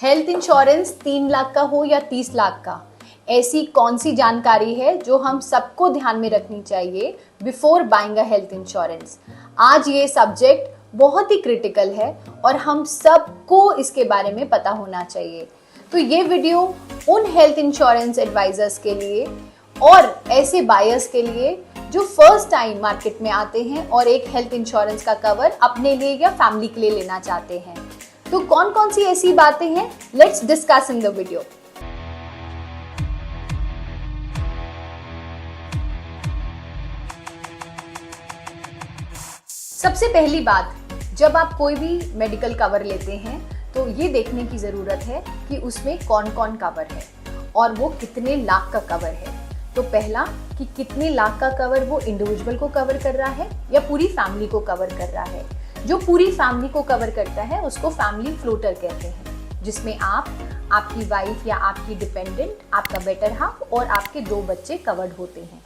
Health insurance 3 lakh का हो या 30 लाख का, ऐसी कौन सी जानकारी है जो हम सबको ध्यान में रखनी चाहिए before buying a health insurance. आज ये सब्जेक्ट बहुत ही क्रिटिकल है और हम सबको इसके बारे में पता होना चाहिए। तो ये वीडियो उन हेल्थ इंश्योरेंस एडवाइजर्स के लिए और ऐसे बायर्स के लिए जो फर्स्ट टाइम मार्केट में आते हैं और एक हेल्थ इंश्योरेंस का कवर अपने लिए या फैमिली के लिए लेना चाहते हैं। तो कौन कौन सी ऐसी बातें हैं, let's discuss in the video. सबसे पहली बात, जब आप कोई भी मेडिकल कवर लेते हैं तो ये देखने की ज़रूरत है कि उसमें कौन कौन कवर है और वो कितने लाख का कवर है। तो पहला कि कितने लाख का कवर वो इंडिविजुअल को कवर कर रहा है या पूरी फैमिली को कवर कर रहा है। जो पूरी फैमिली को कवर करता है उसको फैमिली फ्लोटर कहते हैं, जिसमें आप, आपकी वाइफ या आपकी डिपेंडेंट, आपका बेटर हाफ और आपके 2 बच्चे कवर्ड होते हैं।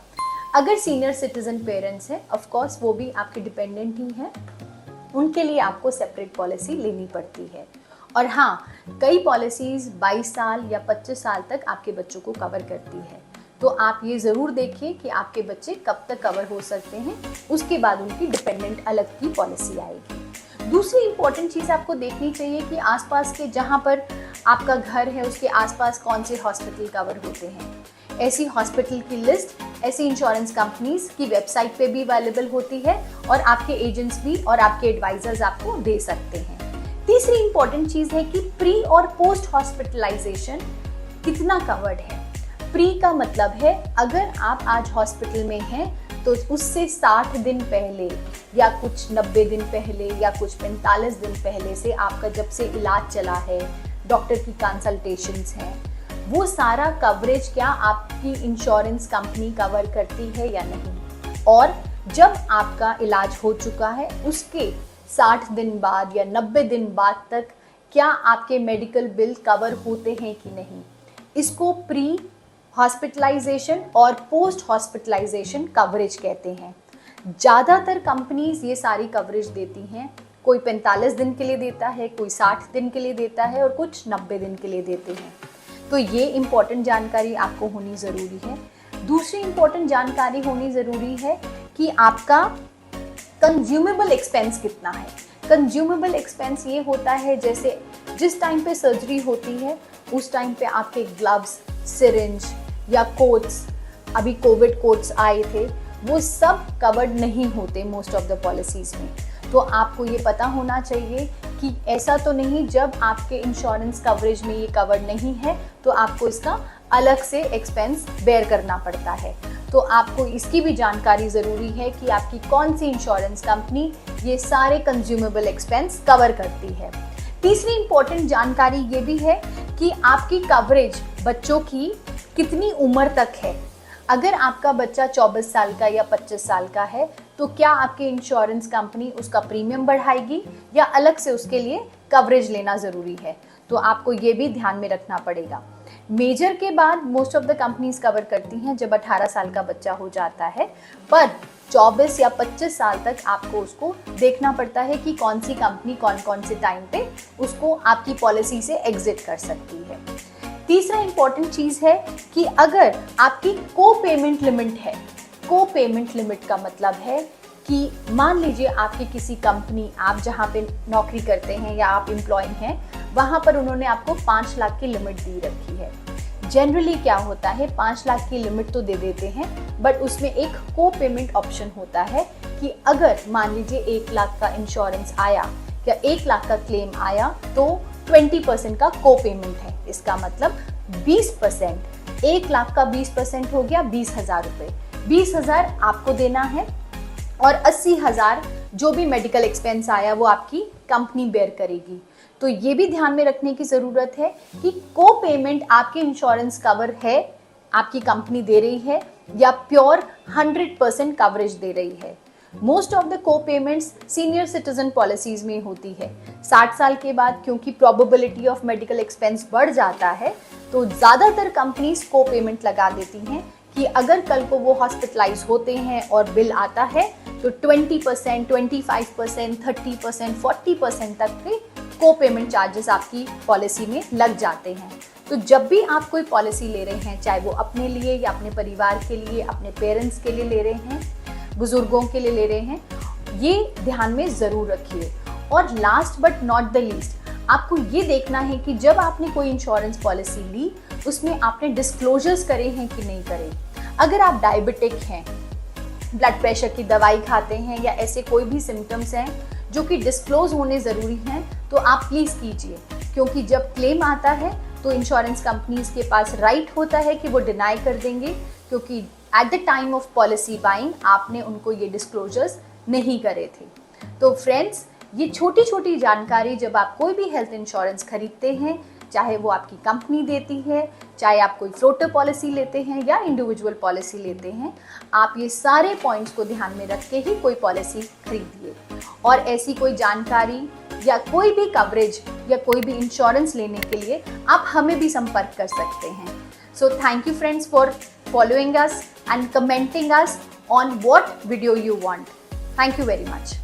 अगर सीनियर सिटीजन पेरेंट्स हैं, ऑफ कोर्स वो भी आपके डिपेंडेंट ही हैं, उनके लिए आपको सेपरेट पॉलिसी लेनी पड़ती है। और हाँ, कई पॉलिसीज़ 22 साल या 25 साल तक आपके बच्चों को कवर करती है। तो आप ये ज़रूर देखिए कि आपके बच्चे कब तक कवर हो सकते हैं, उसके बाद उनकी डिपेंडेंट अलग की पॉलिसी आएगी। दूसरी इंपॉर्टेंट चीज़ आपको देखनी चाहिए कि आसपास के, जहाँ पर आपका घर है उसके आसपास कौन से हॉस्पिटल कवर होते हैं। ऐसी हॉस्पिटल की लिस्ट ऐसी इंश्योरेंस कंपनीज की वेबसाइट पे भी अवेलेबल होती है और आपके एजेंट्स भी और आपके एडवाइजर्स आपको दे सकते हैं। तीसरी इंपॉर्टेंट चीज़ है कि प्री और पोस्ट हॉस्पिटलाइजेशन कितना कवर्ड है। प्री का मतलब है अगर आप आज हॉस्पिटल में हैं तो उससे 60 दिन पहले या कुछ 90 दिन पहले या कुछ 45 दिन पहले से आपका जब से इलाज चला है, डॉक्टर की कंसल्टेशंस हैं, वो सारा कवरेज क्या आपकी इंश्योरेंस कंपनी कवर करती है या नहीं। और जब आपका इलाज हो चुका है उसके 60 दिन बाद या 90 दिन बाद तक क्या आपके मेडिकल बिल कवर होते हैं कि नहीं। इसको प्री हॉस्पिटलाइजेशन और पोस्ट हॉस्पिटलाइजेशन कवरेज कहते हैं। ज़्यादातर कंपनीज ये सारी कवरेज देती हैं। कोई 45 दिन के लिए देता है, कोई 60 दिन के लिए देता है और कुछ 90 दिन के लिए देते हैं। तो ये इम्पॉर्टेंट जानकारी आपको होनी ज़रूरी है। दूसरी इम्पॉर्टेंट जानकारी होनी ज़रूरी है कि आपका कंज्यूमेबल एक्सपेंस कितना है। कंज्यूमेबल एक्सपेंस ये होता है जैसे जिस टाइम पे सर्जरी होती है उस टाइम पे आपके ग्लव्स, सिरिंज या कोट्स, अभी कोविड कोट्स आए थे, वो सब कवर्ड नहीं होते मोस्ट ऑफ द पॉलिसीज़ में। तो आपको ये पता होना चाहिए कि ऐसा तो नहीं जब आपके इंश्योरेंस कवरेज में ये कवर्ड नहीं है तो आपको इसका अलग से एक्सपेंस बेयर करना पड़ता है। तो आपको इसकी भी जानकारी ज़रूरी है कि आपकी कौन सी इंश्योरेंस कंपनी ये सारे कंज्यूमेबल एक्सपेंस कवर करती है। तीसरी इंपॉर्टेंट जानकारी ये भी है कि आपकी कवरेज बच्चों की कितनी उम्र तक है। अगर आपका बच्चा 24 साल का या 25 साल का है तो क्या आपकी इंश्योरेंस कंपनी उसका प्रीमियम बढ़ाएगी या अलग से उसके लिए कवरेज लेना ज़रूरी है। तो आपको ये भी ध्यान में रखना पड़ेगा। मेजर के बाद most of the companies cover करती हैं जब 18 साल का बच्चा हो जाता है, पर 24 या 25 साल तक आपको उसको देखना पड़ता है कि कौन सी कंपनी कौन कौन से टाइम पे उसको आपकी पॉलिसी से एग्जिट कर सकती है। तीसरा इंपॉर्टेंट चीज़ है कि अगर आपकी को पेमेंट लिमिट है। को पेमेंट लिमिट का मतलब है कि मान लीजिए आपकी किसी कंपनी, आप जहाँ पे नौकरी करते हैं या आप एम्प्लॉय हैं, वहाँ पर उन्होंने आपको 5 लाख की लिमिट दी रखी है। जनरली क्या होता है, 5 लाख की लिमिट तो दे देते हैं, बट उसमें एक को पेमेंट ऑप्शन होता है कि अगर मान लीजिए 1 लाख का इंश्योरेंस आया या 1 लाख का क्लेम आया तो 20% का को पेमेंट है। इसका मतलब 20%, 1 लाख का 20% हो गया 20,000 रुपये। 20,000 आपको देना है और 80,000 जो भी मेडिकल एक्सपेंस आया वो आपकी कंपनी बेयर करेगी। तो ये भी ध्यान में रखने की ज़रूरत है कि को पेमेंट आपके इंश्योरेंस कवर है, आपकी कंपनी दे रही है या प्योर 100% कवरेज दे रही है। मोस्ट ऑफ द को पेमेंट्स सीनियर सिटीजन पॉलिसीज़ में होती है। 60 साल के बाद क्योंकि प्रोबेबिलिटी ऑफ मेडिकल एक्सपेंस बढ़ जाता है तो ज़्यादातर कंपनीज को पेमेंट लगा देती हैं कि अगर कल को वो हॉस्पिटलाइज होते हैं और बिल आता है तो 20%, 25%, 30%, 40% तक के को पेमेंट चार्जेस आपकी पॉलिसी में लग जाते हैं। तो जब भी आप कोई पॉलिसी ले रहे हैं, चाहे वो अपने लिए या अपने परिवार के लिए, अपने पेरेंट्स के लिए ले रहे हैं, बुजुर्गों के लिए ले रहे हैं, ये ध्यान में ज़रूर रखिए। और last but not the least, आपको ये देखना है कि जब आपने कोई इंश्योरेंस पॉलिसी ली उसमें आपने डिस्क्लोजर्स करे हैं कि नहीं करे। अगर आप डायबिटिक हैं, ब्लड प्रेशर की दवाई खाते हैं या ऐसे कोई भी सिम्टम्स हैं जो कि डिस्क्लोज होने ज़रूरी हैं, तो आप प्लीज़ कीजिए, क्योंकि जब क्लेम आता है तो इंश्योरेंस कंपनीज के पास राइट होता है कि वो डिनाई कर देंगे, क्योंकि at the time of policy buying आपने उनको ये डिस्क्लोजर्स नहीं करे थे। तो फ्रेंड्स, ये छोटी छोटी जानकारी जब आप कोई भी हेल्थ इंश्योरेंस खरीदते हैं, चाहे वो आपकी कंपनी देती है, चाहे आप कोई फ्लोटर पॉलिसी लेते हैं या इंडिविजुअल पॉलिसी लेते हैं, आप ये सारे पॉइंट्स को ध्यान में रख के ही कोई पॉलिसी खरीदिए। और ऐसी कोई जानकारी या कोई भी कवरेज या कोई भी इंश्योरेंस लेने के लिए आप हमें भी संपर्क कर सकते हैं। So thank you friends for following us and commenting us on what video you want. Thank you very much.